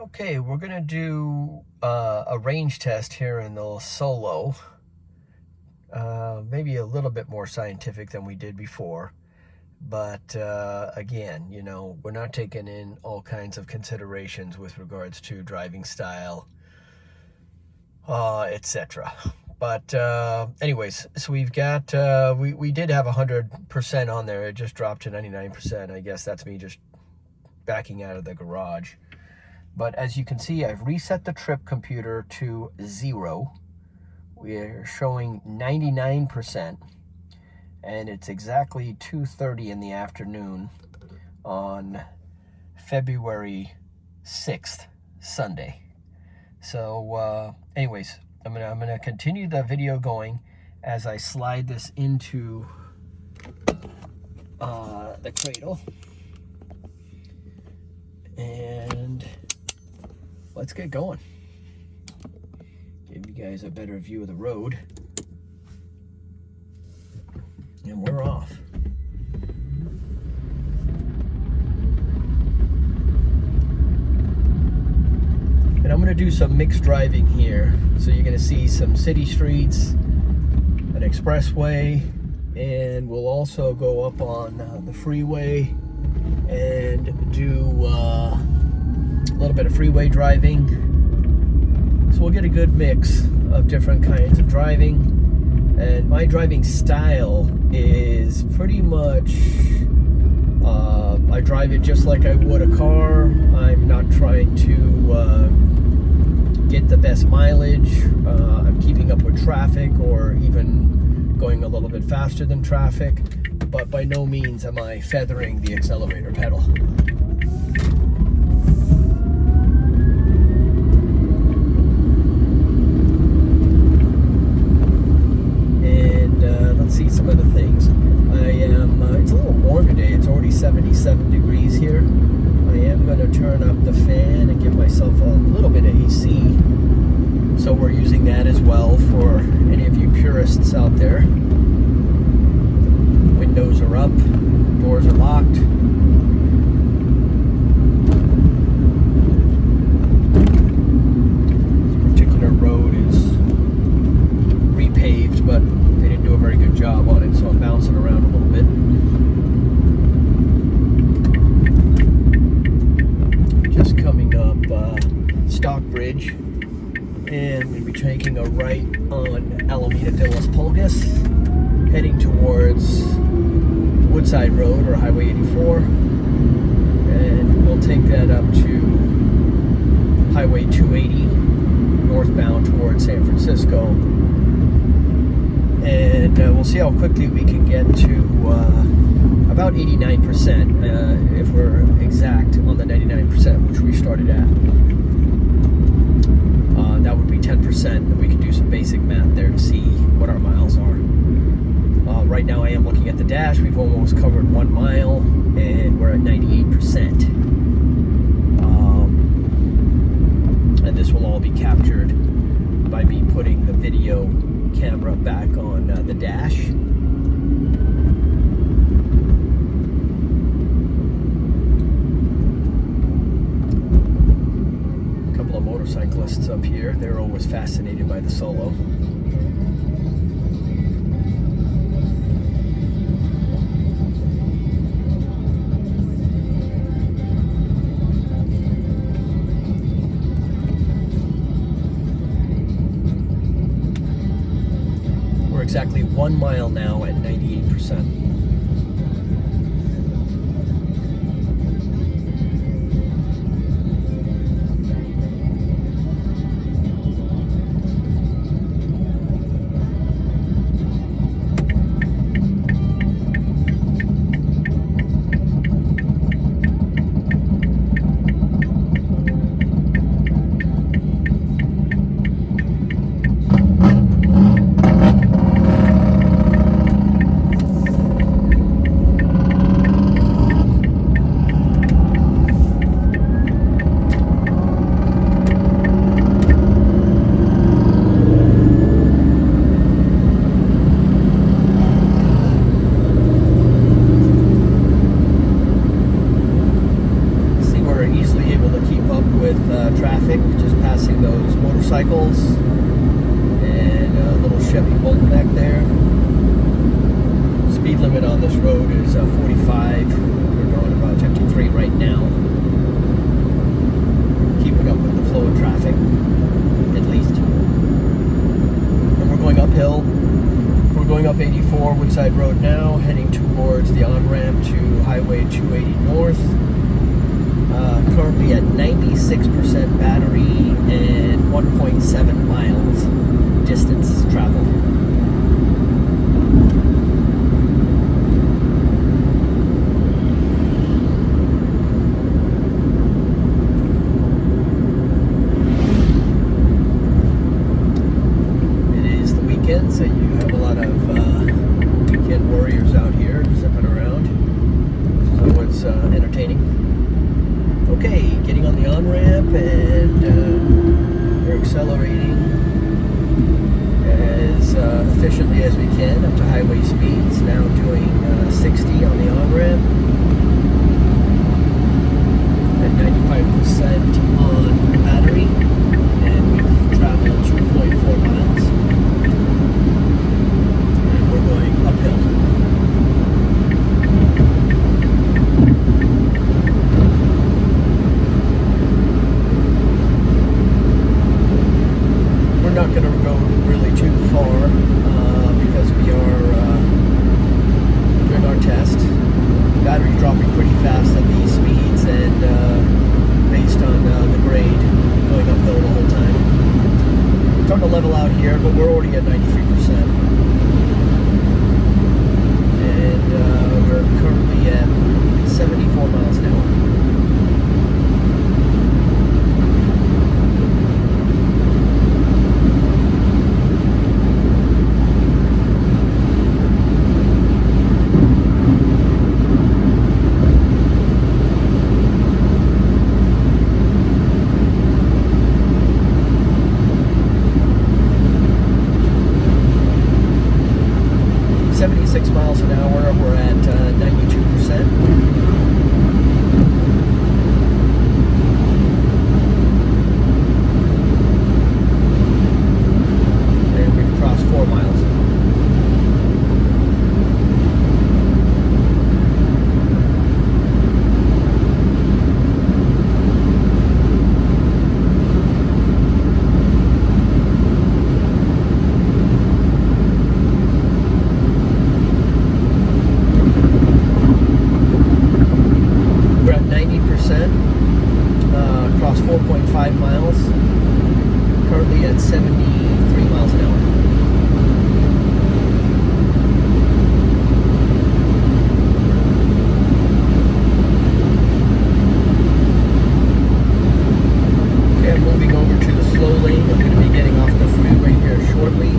Okay, we're gonna do a range test here in the Solo. Maybe a little bit more scientific than we did before, but again, we're not taking in all kinds of considerations with regards to driving style, etc. But anyways, so we've got we did have 100% on there. It just dropped to 99%. I guess that's me just backing out of the garage. But as you can see, I've reset the trip computer to 0. We're showing 99%, and it's exactly 2:30 in the afternoon on February 6th, Sunday. So anyways, I'm gonna continue the video going as I slide this into the cradle. And let's get going. Give you guys a better view of the road. And we're off. And I'm gonna do some mixed driving here. So you're gonna see some city streets, an expressway, and we'll also go up on the freeway and do a little bit of freeway driving. So we'll get a good mix of different kinds of driving. And my driving style is pretty much, I drive it just like I would a car. I'm not trying to get the best mileage. I'm keeping up with traffic or even going a little bit faster than traffic. But by no means am I feathering the accelerator pedal. And let's see some other things. It's a little warm today. It's already 77 degrees here. I am going to turn up the fan and give myself a little bit of AC. So we're using that as well for any of you purists out there. Windows are up, doors are locked. This particular road is repaved, but they didn't do a very good job on it, so I'm bouncing around a little bit. Just coming up Stockbridge, and we'll be taking a right on Alameda de las Pulgas, heading towards Woodside Road or Highway 84, and we'll take that up to Highway 280 northbound towards San Francisco, and we'll see how quickly we can get to about 89%, if we're exact on the 99%, which we started at. That would be 10%, and we can do some basic math there to see what our miles are. Right now I am looking at the dash. We've almost covered 1 mile, and we're at 98%. And this will all be captured by me putting the video camera back on the dash. A couple of motorcyclists up here. They're always fascinated by the Solo. Exactly 1 mile now at 98%. with traffic, just passing those motorcycles and a little Chevy Bolt back there. Speed limit on this road is 45. We're going about 53 right now. Keeping up with the flow of traffic, at least. And we're going uphill. We're going up 84 Woodside Road now, heading towards the on-ramp to Highway 280 North. Currently at 96% battery and 1.7 miles distance traveled. It is the weekend, so you have a lot of weekend warriors out here zipping around. So it's entertaining. Okay, getting on the on-ramp, and we're accelerating as efficiently as we can up to highway speeds. Now doing 60 on the on-ramp and 95% on battery, and we've traveled 2.4 miles, and we're going uphill. Not going to go really too far because we are doing our test. Battery's dropping pretty fast at these speeds, and based on the grade, going uphill the whole time. Starting to level out here, but we're already at 93%. And we're currently at 74 miles an hour. 76 miles an hour, we're at 92%. And we've crossed 4 miles. Across 4.5 miles, currently at 73 miles an hour. Okay, I'm moving over to the slow lane. I'm going to be getting off the freeway here shortly.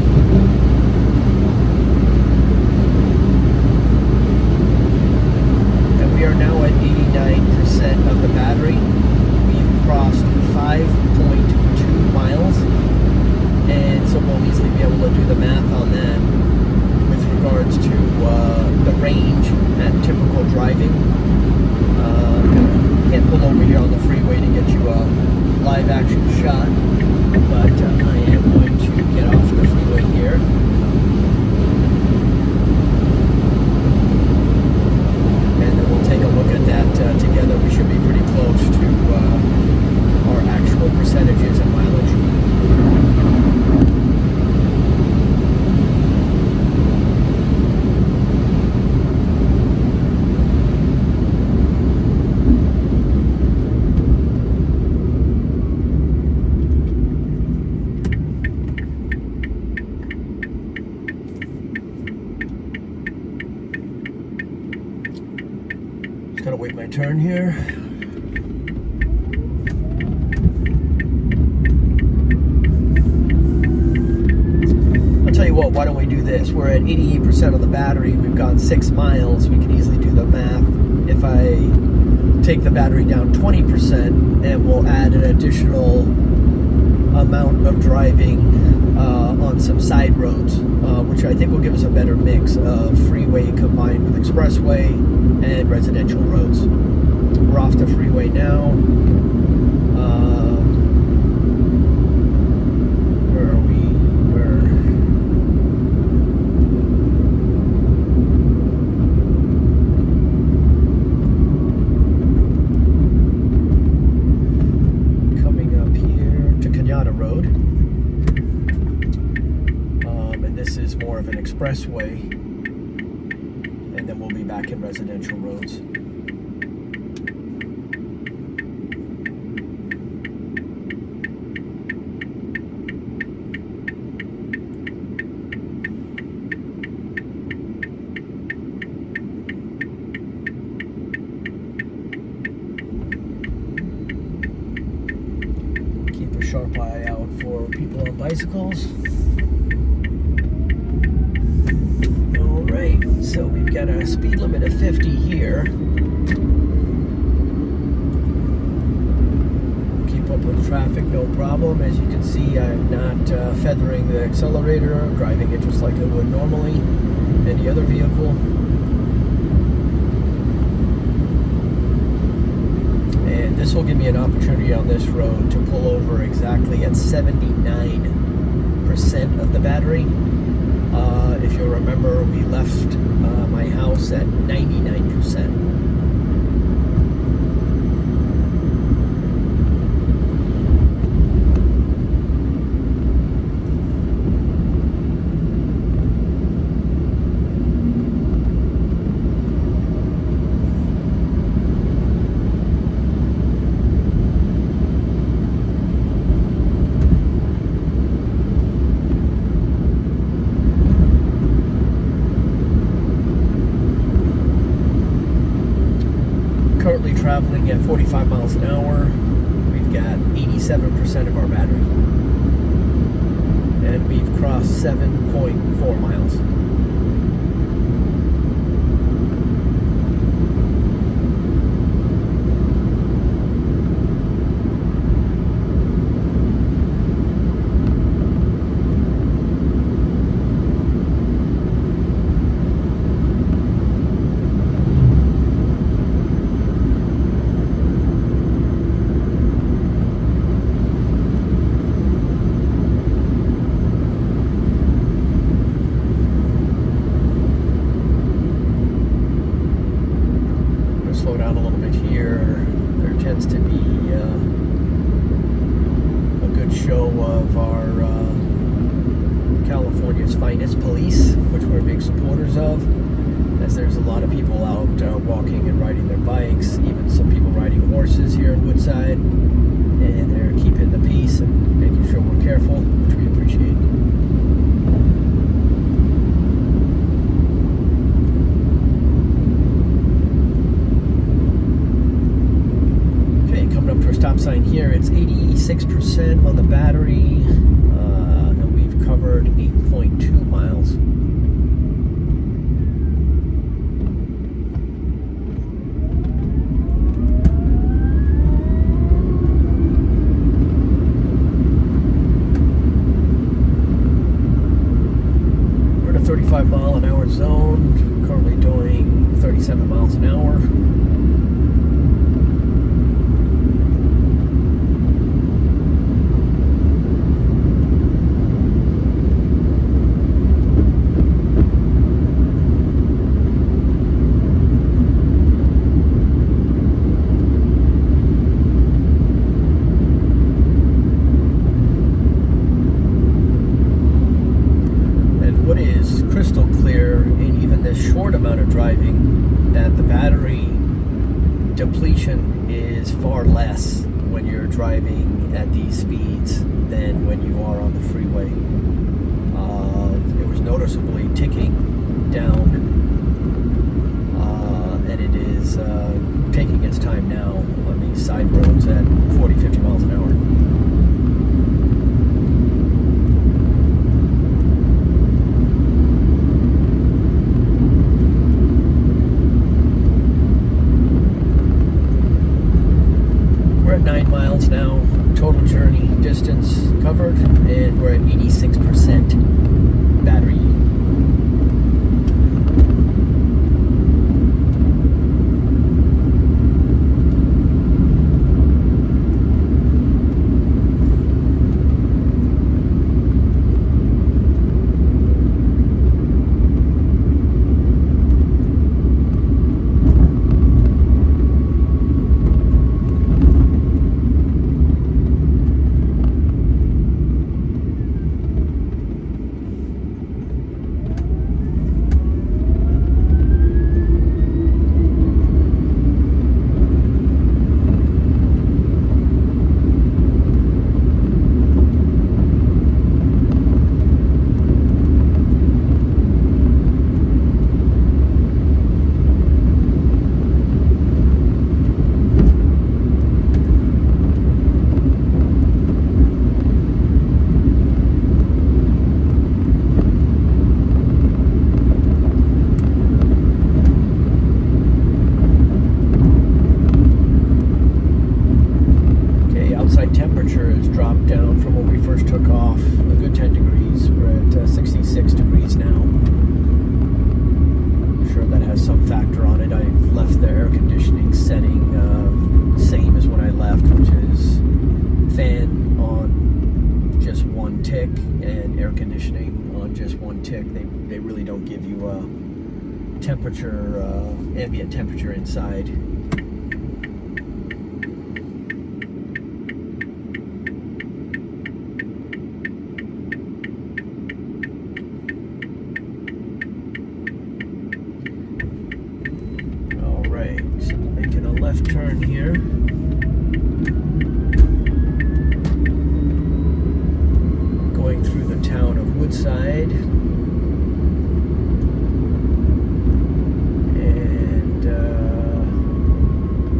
And we are now at 89% of the battery. Crossed 5.2 miles, and so we'll easily be able to do the math on that with regards to the range and typical driving. Can't pull over here on the freeway to get you a live action shot, but I am going to get off the freeway here. And then we'll take a look at that together. We should be pretty close to our actual percentages and mileage. Just gotta wait my turn here. Tell you what, why don't we do this? We're at 88% of the battery. We've gone 6 miles. We can easily do the math. If I take the battery down 20%, and we'll add an additional amount of driving on some side roads, which I think will give us a better mix of freeway combined with expressway and residential roads. We're off the freeway now. Expressway, and then we'll be back in residential roads. Keep a sharp eye out for people on bicycles. Alright, so we've got a speed limit of 50 here. Keep up with traffic, no problem. As you can see, I'm not feathering the accelerator. I'm driving it just like I would normally any other vehicle. And this will give me an opportunity on this road to pull over exactly at 79% of the battery. If you'll remember, we left my house at 99%. Currently traveling at 45 miles an hour. We've got 87% of our battery. And we've crossed 7.4 miles. Slow down a little bit here. There tends to be a good show of our California's finest police, which we're big supporters of, as there's a lot of people out walking and riding their bikes, even some people riding horses here in Woodside, and they're keeping the peace and making sure we're careful, which we appreciate. Coming up to a stop sign here, it's 86% on the battery, and we've covered 8.2 miles. We're in a 35 mile an hour zone, currently doing 37 miles an hour. What is crystal clear in even this short amount of driving, that the battery depletion is far less when you're driving at these speeds than when you are on the freeway. It was noticeably ticking down, and it is taking its time now on these side roads at 40-50 miles an hour. We're at 9 miles now, total journey distance covered, and we're at 86% battery. conditioning on just one tick. They really don't give you a temperature, ambient temperature inside. Alright, so making a left turn here. Going through the town of Woodside. And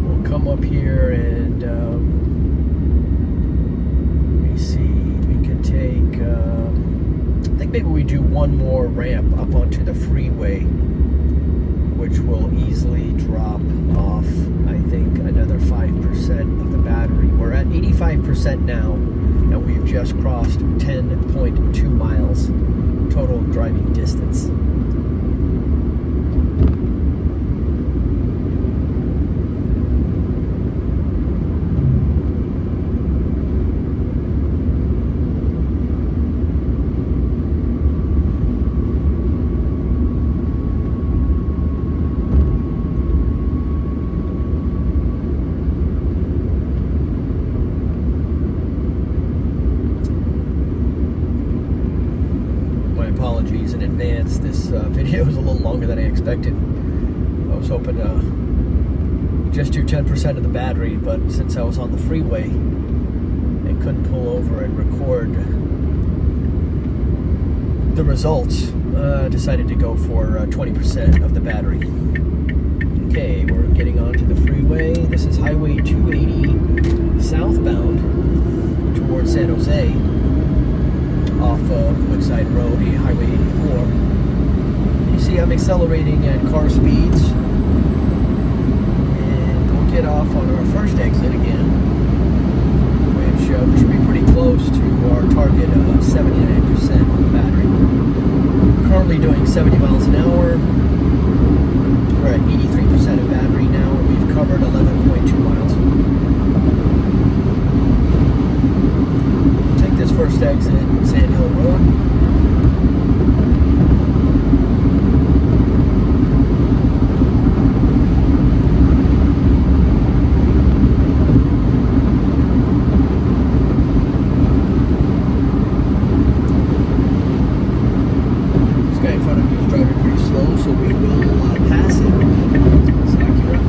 we'll come up here and let me see, we can take, I think maybe we do one more ramp up onto the freeway, which will easily drop off, I think, another 5% of the battery. We're at 85% now, and we've just crossed 10.2 miles total driving distance. Apologies in advance. This video is a little longer than I expected. I was hoping to just do 10% of the battery, but since I was on the freeway and couldn't pull over and record the results, decided to go for 20% of the battery. Okay, we're getting onto the freeway. This is Highway 280 southbound towards San Jose, off of Woodside Road, Highway 84. You see I'm accelerating at car speeds, and we'll get off on our first exit again, which should be pretty close to our target of 79% on the battery. Currently doing 70 miles an hour. We're at 83% of battery now, and we've covered 11.2 miles. This first exit, Sand Hill Road. This guy in front of me is driving pretty slow, so we will pass him. It's Acura,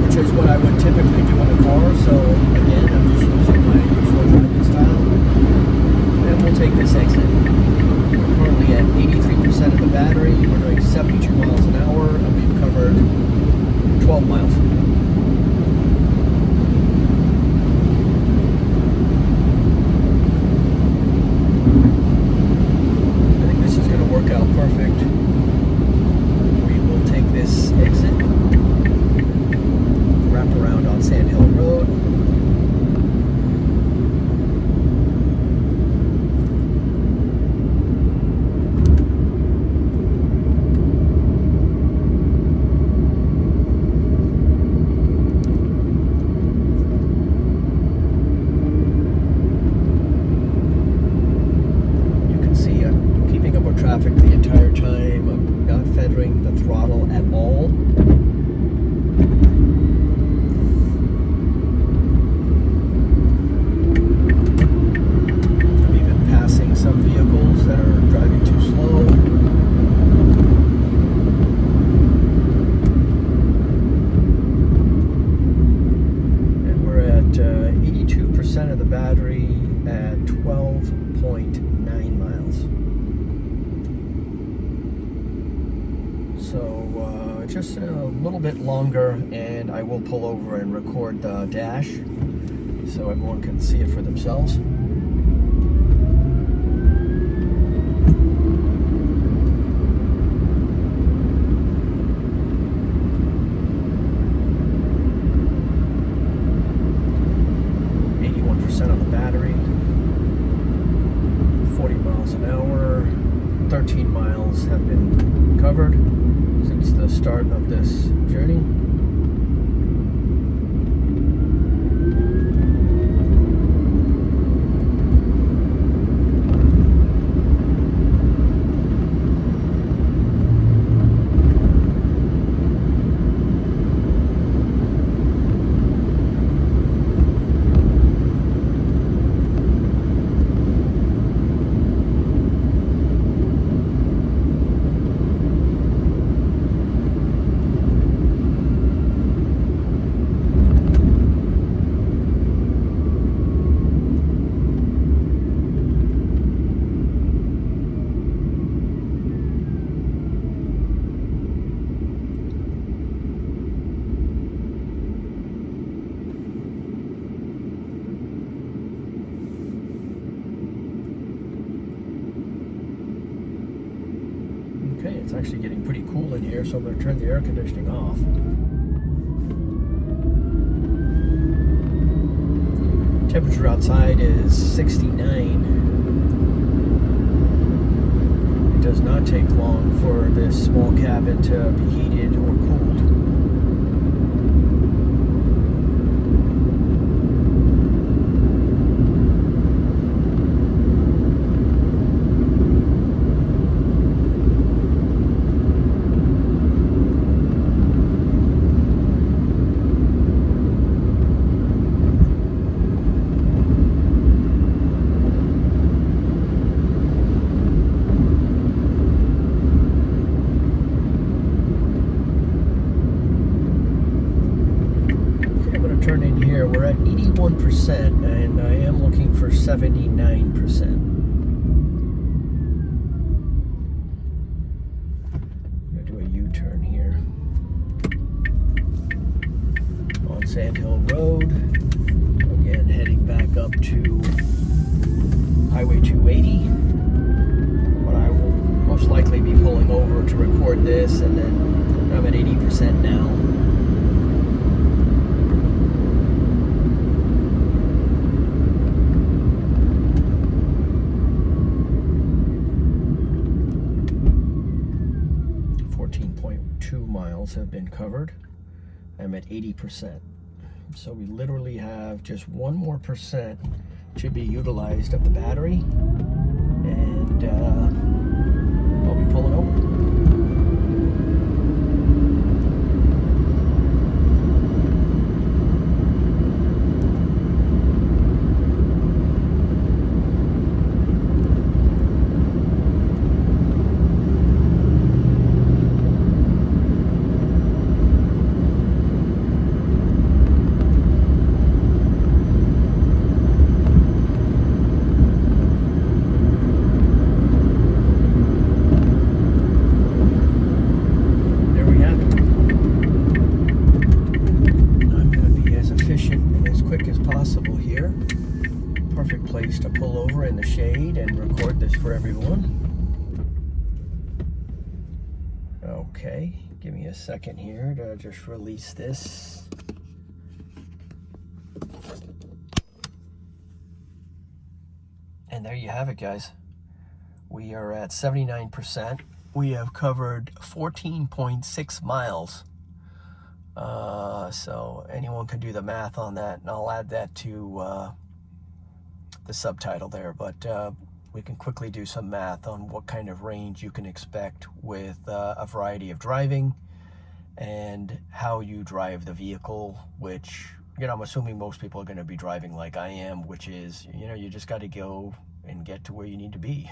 which is what I would typically do in a car. So again, I'm just using my driving style, and we'll take this exit. We're currently at 83% of the battery. We're doing 72 miles an hour, and we've covered 12 miles. I think this is going to work out perfect. We will take this exit, wrap around on Sand Hill Road. Traffic the entire time. I'm not feathering the throttle at all. I'm even passing some vehicles that are driving too slow. And we're at 82% of the battery at 12.9 miles. So just a little bit longer, and I will pull over and record the dash so everyone can see it for themselves. On the battery, 40 miles an hour, 13 miles have been covered since the start of this journey. actually getting pretty cool in here, so I'm going to turn the air conditioning off. Temperature outside is 69. It does not take long for this small cabin to be heated or cooled. Turn in here, we're at 81%, and I am looking for 79%. I'm going to do a U-turn here on Sand Hill Road. Again, heading back up to Highway 280. But I will most likely be pulling over to record this, and then I'm at 80% now. Miles have been covered. I'm at 80%. So we literally have just 1 more percent to be utilized of the battery, and I'll be pulling over. 'Possible here. Perfect place to pull over in the shade and record this for everyone. Okay, give me a second here to just release this. And there you have it, guys. We are at 79%. We have covered 14.6 miles. So anyone can do the math on that, and I'll add that to the subtitle there. But we can quickly do some math on what kind of range you can expect with a variety of driving and how you drive the vehicle, which, you know, I'm assuming most people are going to be driving like I am, which is, you know, you just got to go and get to where you need to be.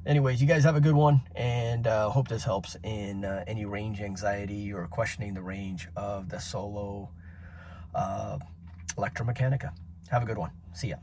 Anyways, you guys have a good one, and hope this helps in any range anxiety or questioning the range of the Solo Electra Meccanica. Have a good one. See ya.